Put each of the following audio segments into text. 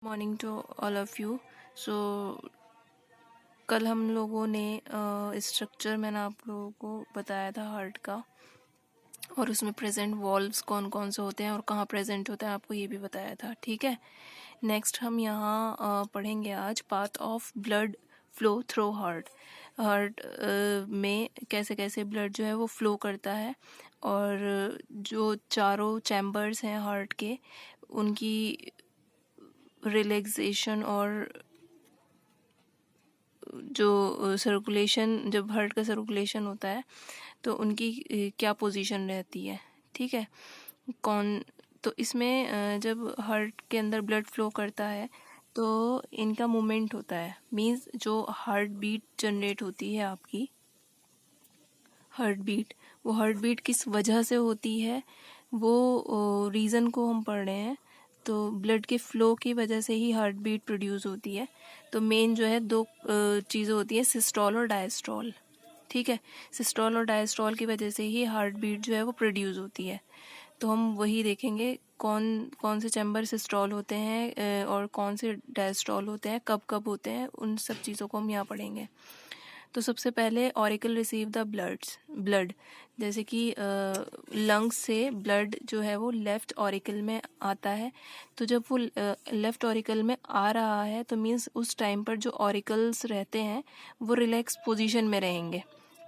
Morning to all of you. So कल हम लोगों ने स्ट्रक्चर मैंने आप लोगों को बताया था हार्ट का, और उसमें प्रेजेंट वॉल्व्स कौन कौन से होते हैं और कहाँ प्रेजेंट होता है आपको ये भी बताया था। ठीक है, नेक्स्ट हम यहाँ पढ़ेंगे आज path of blood flow through heart. Heart में कैसे कैसे ब्लड जो है वो फ्लो करता है, और जो चारों चैम्बर्स हैं हार्ट के उनकी रिलैक्सेशन और जो सर्कुलेशन, जब हार्ट का सर्कुलेशन होता है तो उनकी क्या पोजीशन रहती है। ठीक है, कौन तो इसमें जब हार्ट के अंदर ब्लड फ्लो करता है तो इनका मूवमेंट होता है, मींस जो हार्ट बीट जनरेट होती है आपकी हार्ट बीट, वो हार्ट बीट किस वजह से होती है वो रीज़न को हम पढ़ रहे हैं। तो ब्लड के फ्लो की वजह से ही हार्ट बीट प्रोड्यूस होती है। तो मेन जो है दो चीज़ें होती है, सिस्टोल और डायस्टोल। ठीक है, सिस्टोल और डायस्टोल की वजह से ही हार्ट बीट जो है वो प्रोड्यूस होती है। तो हम वही देखेंगे कौन कौन से चैम्बर सिस्टोल होते हैं और कौन से डायस्टोल होते हैं, कब कब होते हैं, उन सब चीज़ों को हम यहाँ पढ़ेंगे। तो सबसे पहले ऑरिकल रिसीव द ब्लड, जैसे कि लंग्स से ब्लड जो है वो लेफ्ट ऑरिकल में आता है। तो जब वो लेफ्ट ऑरिकल में आ रहा है तो मीन्स उस टाइम पर जो ऑरिकल्स रहते हैं वो रिलैक्स पोजीशन में रहेंगे।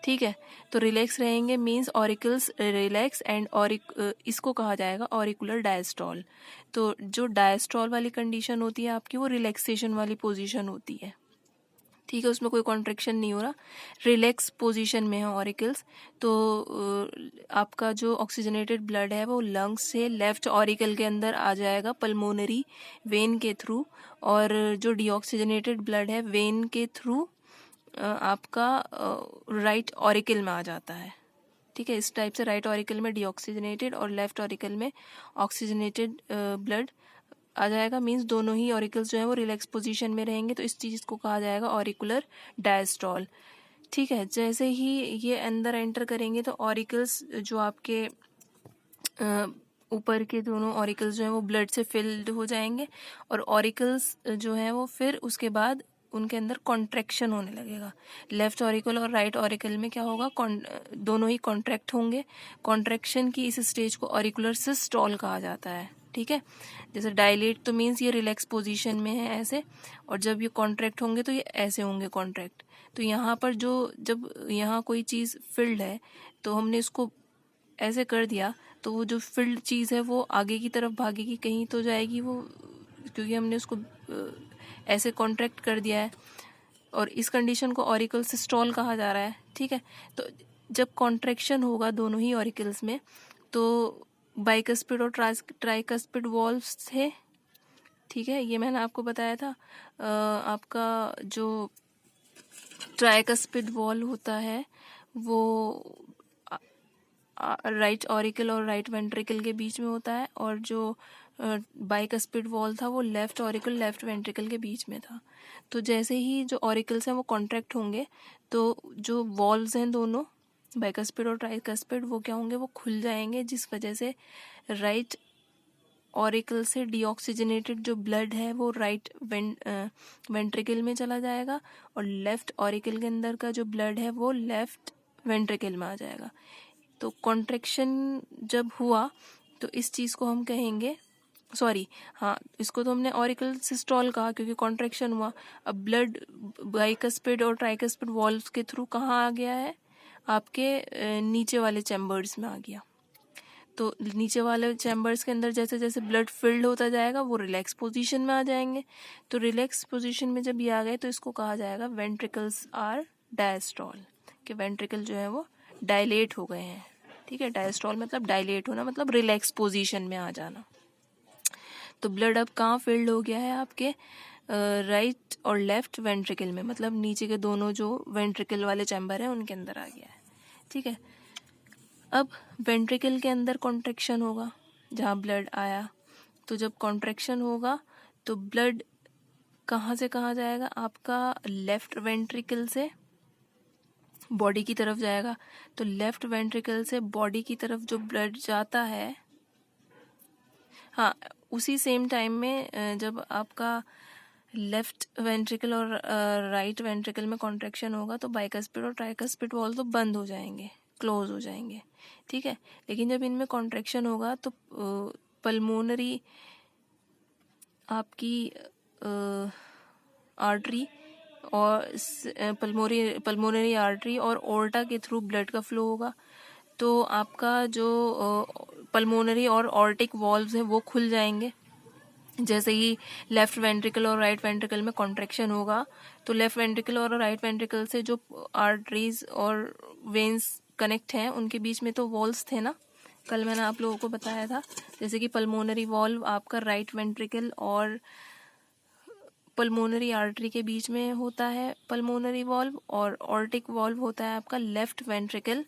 ठीक है, तो रिलैक्स रहेंगे मीन्स ऑरिकल्स रिलैक्स एंड इसको कहा जाएगा ऑरिकुलर डायस्टॉल। तो जो डायस्टॉल वाली कंडीशन होती है आपकी वो रिलैक्सेशन वाली पोजीशन होती है। ठीक है, उसमें कोई कॉन्ट्रैक्शन नहीं हो रहा, रिलैक्स पोजीशन में है ऑरिकल्स। तो आपका जो ऑक्सीजनेटेड ब्लड है वो लंग्स से लेफ्ट ऑरिकल के अंदर आ जाएगा पल्मोनरी वेन के थ्रू, और जो डीऑक्सीजनेटेड ब्लड है वेन के थ्रू आपका राइट ऑरिकल में आ जाता है। ठीक है, इस टाइप से राइट ऑरिकल में डीऑक्सीजनेटेड और लेफ्ट ऑरिकल में ऑक्सीजनेटेड ब्लड आ जाएगा, मींस दोनों ही ऑरिकल्स जो है वो रिलैक्स पोजीशन में रहेंगे। तो इस चीज़ को कहा जाएगा ऑरिकुलर डायस्टॉल। ठीक है, जैसे ही ये अंदर एंटर करेंगे तो ऑरिकल्स जो आपके ऊपर के दोनों ऑरिकल्स जो है वो ब्लड से फिल्ड हो जाएंगे, और ऑरिकल्स जो है वो फिर उसके बाद उनके अंदर कॉन्ट्रैक्शन होने लगेगा। लेफ्ट ऑरिकल और राइट ऑरिकल में क्या होगा, दोनों ही कॉन्ट्रैक्ट होंगे। कॉन्ट्रैक्शन की इस स्टेज को ऑरिकुलर सिस्टोल कहा जाता है। ठीक है, जैसे डायलेट तो मीन्स ये रिलैक्स पोजीशन में है ऐसे, और जब ये कॉन्ट्रैक्ट होंगे तो ये ऐसे होंगे कॉन्ट्रैक्ट। तो यहाँ पर जो जब यहाँ कोई चीज़ फिल्ड है तो हमने इसको ऐसे कर दिया तो वो जो फिल्ड चीज़ है वो आगे की तरफ भागेगी, कहीं तो जाएगी वो, क्योंकि हमने उसको ऐसे कॉन्ट्रैक्ट कर दिया है, और इस कंडीशन को ऑरिकल सिस्टोल कहा जा रहा है। ठीक है, तो जब कॉन्ट्रैक्शन होगा दोनों ही ऑरिकल्स में तो बाइकस्पिड और ट्राइकस्पिड वॉल्व्स थे। ठीक है, ये मैंने आपको बताया था। आपका जो ट्राइकस्पिड वॉल्व होता है वो राइट ऑरिकल और राइट वेंट्रिकल के बीच में होता है, और जो बाइकस्पिड वॉल था वो लेफ्ट ऑरिकल लेफ्ट वेंट्रिकल के बीच में था। तो जैसे ही जो ऑरिकल्स हैं वो कॉन्ट्रैक्ट होंगे तो जो वॉल्व्स हैं दोनों बाइकस्पिड और ट्राइकस्पिड वो क्या होंगे, वो खुल जाएंगे, जिस वजह से राइट ऑरिकल से डीऑक्सीजनेटेड जो ब्लड है वो राइट वेंट्रिकल में चला जाएगा, और लेफ्ट ऑरिकल के अंदर का जो ब्लड है वो लेफ्ट वेंट्रिकल में आ जाएगा। तो कॉन्ट्रैक्शन जब हुआ तो इस चीज़ को हम कहेंगे, सॉरी हाँ, इसको तो हमने ऑरिकल सिस्टोल कहा क्योंकि कॉन्ट्रैक्शन हुआ। अब ब्लड बाइकस्पिड और ट्राइकस्पिड वॉल्व्स के थ्रू कहाँ आ गया है, आपके नीचे वाले चैम्बर्स में आ गया। तो नीचे वाले चैम्बर्स के अंदर जैसे जैसे ब्लड फिल्ड होता जाएगा वो रिलैक्स पोजीशन में आ जाएंगे। तो रिलैक्स पोजीशन में जब ये आ गए तो इसको कहा जाएगा वेंट्रिकल्स आर डायस्टोल, कि वेंट्रिकल जो है वो डायलेट हो गए हैं। ठीक है, डायस्टोल मतलब डायलेट होना, मतलब रिलैक्स पोजीशन में आ जाना। तो ब्लड अब कहाँ फिल्ड हो गया है, आपके राइट और लेफ्ट वेंट्रिकल में, मतलब नीचे के दोनों जो वेंट्रिकल वाले चैम्बर हैं उनके अंदर आ गया है। ठीक है, अब वेंट्रिकल के अंदर कॉन्ट्रैक्शन होगा जहाँ ब्लड आया, तो जब कॉन्ट्रैक्शन होगा तो ब्लड कहाँ से कहाँ जाएगा, आपका लेफ्ट वेंट्रिकल से बॉडी की तरफ जाएगा। तो लेफ्ट वेंट्रिकल से बॉडी की तरफ जो ब्लड जाता है, हाँ उसी सेम टाइम में जब आपका लेफ्ट वेंट्रिकल और राइट वेंट्रिकल में कॉन्ट्रैक्शन होगा तो बाइकस्पिड और ट्राइकस्पिड वॉल्व तो बंद हो जाएंगे, क्लोज हो जाएंगे, ठीक है। लेकिन जब इनमें कॉन्ट्रैक्शन होगा तो पल्मोनरी आपकी आर्टरी और पल्मोनरी आर्टरी और ओर्टा के थ्रू ब्लड का फ्लो होगा। तो आपका जो पल्मोनरी और ऑर्टिक वॉल्व्स हैं वो खुल जाएंगे। जैसे ही लेफ्ट वेंट्रिकल और राइट वेंट्रिकल में कॉन्ट्रैक्शन होगा तो लेफ्ट वेंट्रिकल और राइट वेंट्रिकल से जो आर्टरीज और वेन्स कनेक्ट हैं उनके बीच में तो वॉल्व्स थे ना, कल मैंने आप लोगों को बताया था। जैसे कि पल्मोनरी वॉल्व आपका राइट वेंट्रिकल और पल्मोनरी आर्टरी के बीच में होता है पल्मोनरी वॉल्व, और ऑर्टिक वॉल्व होता है आपका लेफ्ट वेंट्रिकल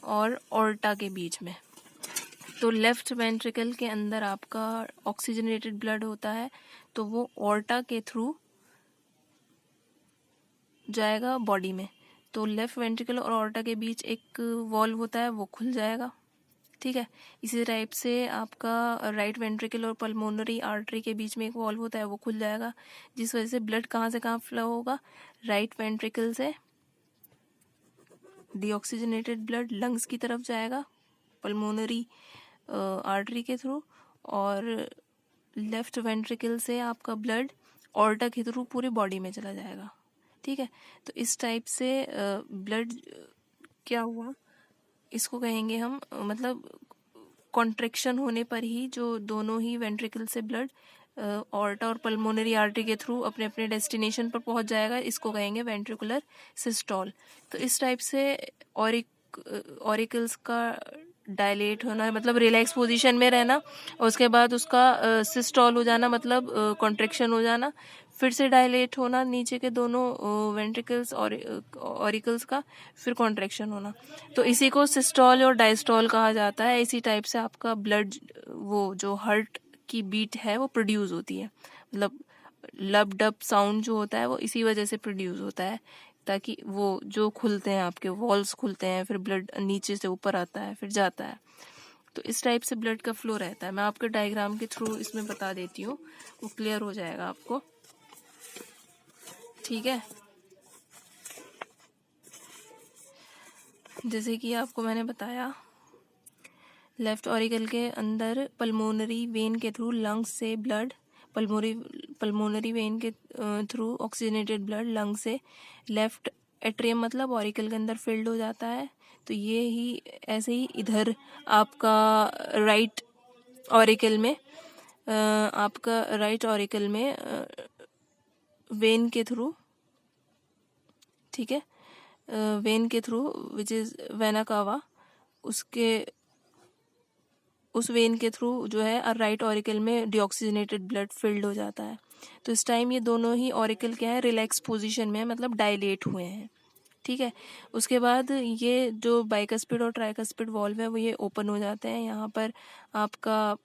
और ऑर्टा के बीच में। तो लेफ्ट वेंट्रिकल के अंदर आपका ऑक्सीजनेटेड ब्लड होता है तो वो ऑर्टा के थ्रू जाएगा बॉडी में। तो लेफ्ट वेंट्रिकल और ऑर्टा के बीच एक वॉल्व होता है वो खुल जाएगा, ठीक है। इसी टाइप से आपका राइट वेंट्रिकल और पल्मोनरी आर्टरी के बीच में एक वॉल्व होता है वो खुल जाएगा, जिस वजह से ब्लड कहाँ से कहाँ फ्लो होगा, राइट वेंट्रिकल से डीऑक्सीजनेटेड ब्लड लंग्स की तरफ जाएगा पल्मोनरी आर्टरी के थ्रू, और लेफ्ट वेंट्रिकल से आपका ब्लड ऑर्टा के थ्रू पूरी बॉडी में चला जाएगा, ठीक है। तो इस टाइप से ब्लड क्या हुआ इसको कहेंगे हम, मतलब कॉन्ट्रैक्शन होने पर ही जो दोनों ही वेंट्रिकल से ब्लड ऑर्टा और पल्मोनरी आर्टरी के थ्रू अपने अपने डेस्टिनेशन पर पहुंच जाएगा, इसको कहेंगे वेंट्रिकुलर सिस्टोल। तो इस टाइप से ऑरिकल्स का डायलेट होना है मतलब रिलैक्स पोजीशन में रहना, और उसके बाद उसका सिस्टोल हो जाना मतलब कॉन्ट्रैक्शन हो जाना, फिर से डायलेट होना नीचे के दोनों वेंट्रिकल्स और ऑरिकल्स का, फिर कॉन्ट्रैक्शन होना। तो इसी को सिस्टोल और डायस्टोल कहा जाता है। इसी टाइप से आपका ब्लड वो जो हार्ट की बीट है वो प्रोड्यूस होती है, मतलब लब डब साउंड जो होता है वो इसी वजह से प्रोड्यूस होता है, ताकि वो जो खुलते हैं आपके वॉल्स खुलते हैं, फिर ब्लड नीचे से ऊपर आता है फिर जाता है। तो इस टाइप से ब्लड का फ्लो रहता है। मैं आपके डायग्राम के थ्रू इसमें बता देती हूँ, वो क्लियर हो जाएगा आपको, ठीक है। जैसे कि आपको मैंने बताया लेफ्ट ऑरिकल के अंदर पल्मोनरी वेन के थ्रू लंग्स से ब्लड, पल्मोनरी वेन के थ्रू ऑक्सीजनेटेड ब्लड लंग से लेफ्ट एट्रियम मतलब ऑरिकल के अंदर फिल्ड हो जाता है। तो ये ही ऐसे ही इधर आपका राइट ऑरिकल में वेन के थ्रू, ठीक है, वेन के through which is vena cava, उस वेन के थ्रू जो है राइट ऑरिकल में डीऑक्सीजनेटेड ब्लड फिल्ड हो जाता है। तो इस टाइम ये दोनों ही ऑरिकल क्या है, रिलैक्स पोजीशन में है, मतलब डायलेट हुए हैं, ठीक है। उसके बाद ये जो बाइकस्पिड और ट्राइकस्पिड वॉल्व है वो ये ओपन हो जाते हैं। यहाँ पर आपका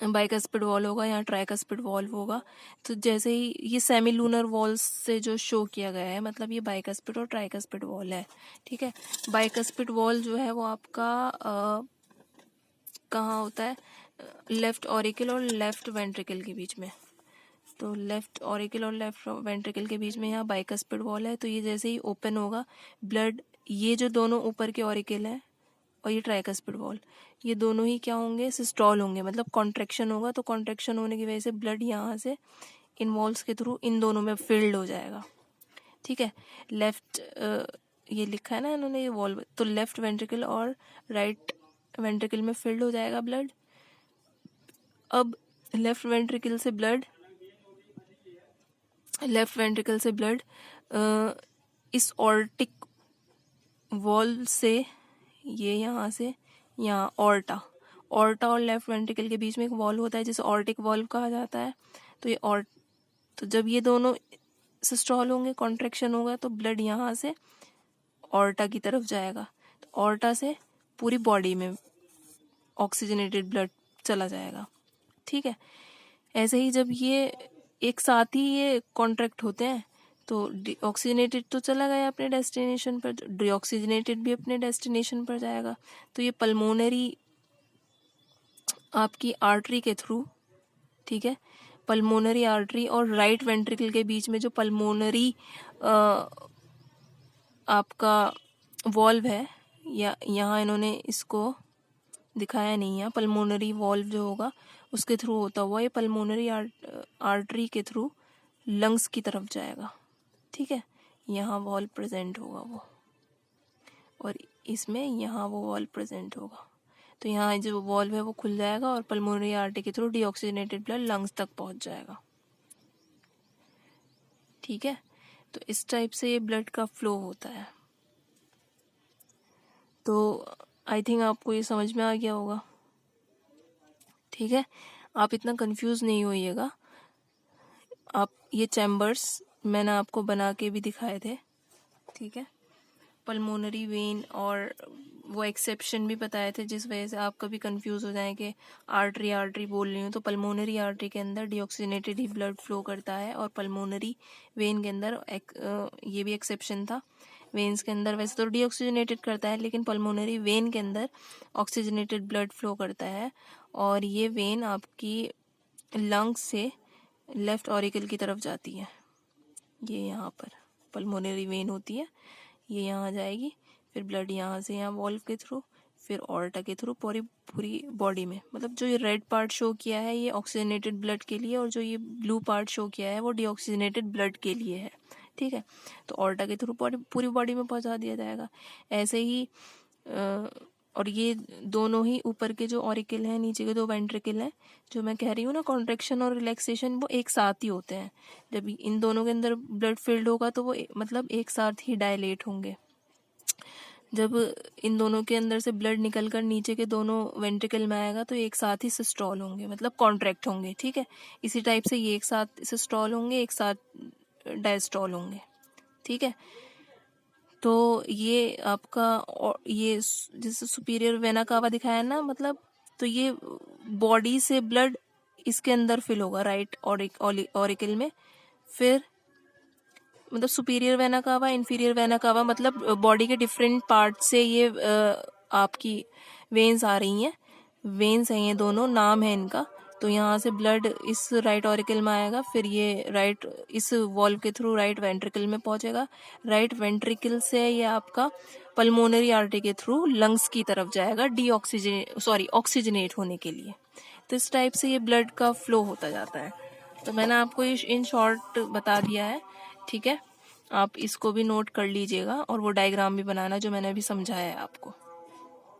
बाइकस्पिड वॉल्व होगा, यहाँ ट्राइकस्पिड वॉल्व होगा। तो जैसे ही ये सेमी लूनर वॉल्व से जो शो किया गया है, मतलब ये बाइकस्पिड और ट्राइकस्पिड वॉल्व है, ठीक है। बाइकस्पिड वॉल्व जो है वो आपका कहाँ होता है, लेफ्ट ऑरिकल और लेफ्ट वेंट्रिकल के बीच में। तो लेफ्ट ऑरिकल और लेफ्ट वेंट्रिकल के बीच में यहाँ बाइकस्पिड वॉल है। तो ये जैसे ही ओपन होगा ब्लड, ये जो दोनों ऊपर के ऑरिकल है और ये ट्राइकस्पिड वॉल, ये दोनों ही क्या होंगे, सिस्टोल होंगे, मतलब कॉन्ट्रैक्शन होगा। तो कॉन्ट्रैक्शन होने की वजह से ब्लड यहाँ से इन वॉल्स के थ्रू इन दोनों में फिल्ड हो जाएगा, ठीक है। लेफ्ट ये लिखा है ना इन्होंने ये वॉल्व, तो लेफ्ट वेंट्रिकल और राइट वेंट्रिकल में फिल्ड हो जाएगा ब्लड। अब लेफ्ट वेंट्रिकल से ब्लड इस ऑर्टिक वॉल्व से, ये यहाँ से यहाँ ऑर्टा और लेफ्ट वेंट्रिकल के बीच में एक वॉल्व होता है जिसे ऑर्टिक वॉल्व कहा जाता है। तो ये तो जब ये दोनों सिस्टोल होंगे, कॉन्ट्रैक्शन होगा, तो ब्लड यहाँ से ऑर्टा की तरफ जाएगा। तो ऑर्टा से पूरी बॉडी में ऑक्सीजनेटेड ब्लड चला जाएगा, ठीक है। ऐसे ही जब ये एक साथ ही ये कॉन्ट्रैक्ट होते हैं तो ऑक्सीजनेटेड तो चला गया अपने डेस्टिनेशन पर, डीऑक्सीजनेटेड भी अपने डेस्टिनेशन पर जाएगा। तो ये पल्मोनरी आपकी आर्टरी के थ्रू ठीक है। पल्मोनरी आर्टरी और राइट वेंट्रिकल के बीच में जो पल्मोनरी आपका वॉल्व है, या यहाँ इन्होंने इसको दिखाया नहीं है, पल्मोनरी वॉल्व जो होगा उसके थ्रू होता हुआ ये पल्मोनरी आर्टरी के थ्रू लंग्स की तरफ जाएगा। ठीक है, यहाँ वॉल्व प्रेजेंट होगा वो, और इसमें यहाँ वो वॉल्व प्रेजेंट होगा। तो यहाँ जो वॉल्व है वो खुल जाएगा और पल्मोनरी आर्टरी के थ्रू डीऑक्सीजनेटेड ब्लड लंग्स तक पहुँच जाएगा। ठीक है, तो इस टाइप से ये ब्लड का फ्लो होता है। तो आई थिंक आपको ये समझ में आ गया होगा। ठीक है, आप इतना कंफ्यूज नहीं होइएगा। आप ये चैम्बर्स मैंने आपको बना के भी दिखाए थे। ठीक है, पल्मोनरी वेन और वो एक्सेप्शन भी बताए थे जिस वजह से आप कभी कंफ्यूज हो जाएं कि आर्टरी आर्टरी बोल रही हूँ। तो पल्मोनरी आर्टरी के अंदर डीऑक्सीजनेटेड ही ब्लड फ्लो करता है, और पल्मोनरी वेन के अंदर ये भी एक्सेप्शन था, वेन्स के अंदर वैसे तो डीऑक्सीजनेटेड करता है, लेकिन पल्मोनरी वेन के अंदर ऑक्सीजनेटेड ब्लड फ्लो करता है। और ये वेन आपकी लंग्स से लेफ्ट ऑरिकल की तरफ जाती है। ये यहाँ पर पल्मोनरी वेन होती है, ये यहाँ जाएगी, फिर ब्लड यहाँ से यहाँ वॉल्व के थ्रू, फिर ऑर्टा के थ्रू पूरी बॉडी में। मतलब जो ये रेड पार्ट शो किया है ये ऑक्सीजनेटेड ब्लड के लिए, और जो ये ब्लू पार्ट शो किया है वो डीऑक्सीजनेटेड ब्लड के लिए है। ठीक है, तो ऑर्टा के थ्रू पूरी बॉडी में पहुंचा दिया जाएगा। ऐसे ही और ये दोनों ही ऊपर के जो ऑरिकल हैं, नीचे के दो वेंट्रिकल हैं, जो मैं कह रही हूँ ना कॉन्ट्रैक्शन और रिलैक्सेशन, वो एक साथ ही होते हैं। जब इन दोनों के अंदर ब्लड फिल्ड होगा तो वो मतलब एक साथ ही डायलेट होंगे। जब इन दोनों के अंदर से ब्लड निकलकर नीचे के दोनों वेंट्रिकल में आएगा तो एक साथ ही सिस्टोल होंगे, मतलब कॉन्ट्रैक्ट होंगे। ठीक है, इसी टाइप से ये एक साथ सिस्टोल होंगे, एक साथ डायस्टोल होंगे। ठीक है, तो ये आपका ये जैसे सुपीरियर वेना कावा दिखाया ना, मतलब तो ये बॉडी से ब्लड इसके अंदर फिल होगा राइट ऑरिकल में। फिर मतलब superior vena cava, inferior vena cava, मतलब बॉडी के डिफरेंट पार्ट से ये आपकी वेन्स आ रही हैं, वेन्स हैं ये दोनों, नाम है इनका। तो यहाँ से ब्लड इस राइट ऑरिकल में आएगा, फिर ये राइट इस वॉल्व के थ्रू राइट वेंट्रिकल में पहुंचेगा, राइट वेंट्रिकल से ये आपका पल्मोनरी आर्टरी के थ्रू लंग्स की तरफ जाएगा ऑक्सीजनेट होने के लिए। तो इस टाइप से ये ब्लड का फ्लो होता जाता है। तो मैंने आपको इन शॉर्ट बता दिया है। ठीक है, आप इसको भी नोट कर लीजिएगा और वो डायग्राम भी बनाना जो मैंने अभी समझाया है आपको।